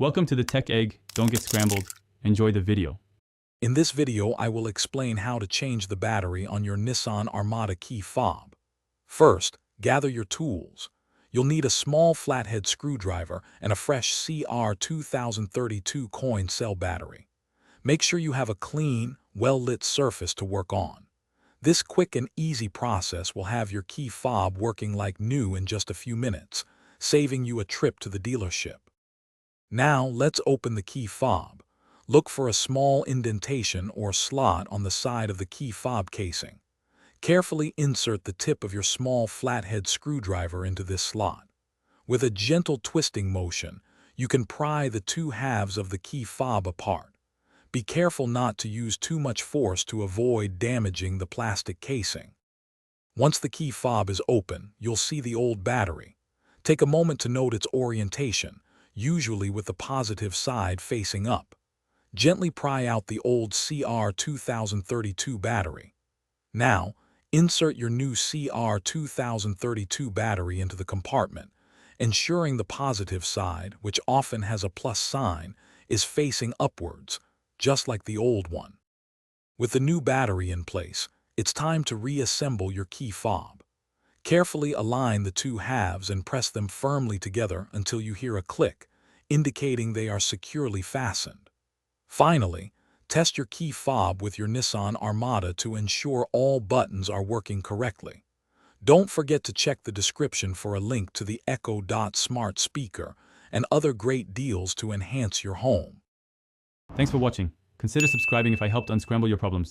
Welcome to the Tech Egg. Don't get scrambled. Enjoy the video. In this video, I will explain how to change the battery on your Nissan Armada key fob. First, gather your tools. You'll need a small flathead screwdriver and a fresh CR2032 coin cell battery. Make sure you have a clean, well-lit surface to work on. This quick and easy process will have your key fob working like new in just a few minutes, saving you a trip to the dealership. Now, let's open the key fob. Look for a small indentation or slot on the side of the key fob casing. Carefully insert the tip of your small flathead screwdriver into this slot. With a gentle twisting motion, you can pry the two halves of the key fob apart. Be careful not to use too much force to avoid damaging the plastic casing. Once the key fob is open, you'll see the old battery. Take a moment to note its orientation, usually with the positive side facing up. Gently pry out the old CR2032 battery. Now, insert your new CR2032 battery into the compartment, ensuring the positive side, which often has a plus sign, is facing upwards, just like the old one. With the new battery in place, it's time to reassemble your key fob. Carefully align the two halves and press them firmly together until you hear a click, indicating they are securely fastened. Finally, test your key fob with your Nissan Armada to ensure all buttons are working correctly. Don't forget to check the description for a link to the Echo Dot smart speaker and other great deals to enhance your home. Thanks for watching. Consider subscribing if I helped unscramble your problems.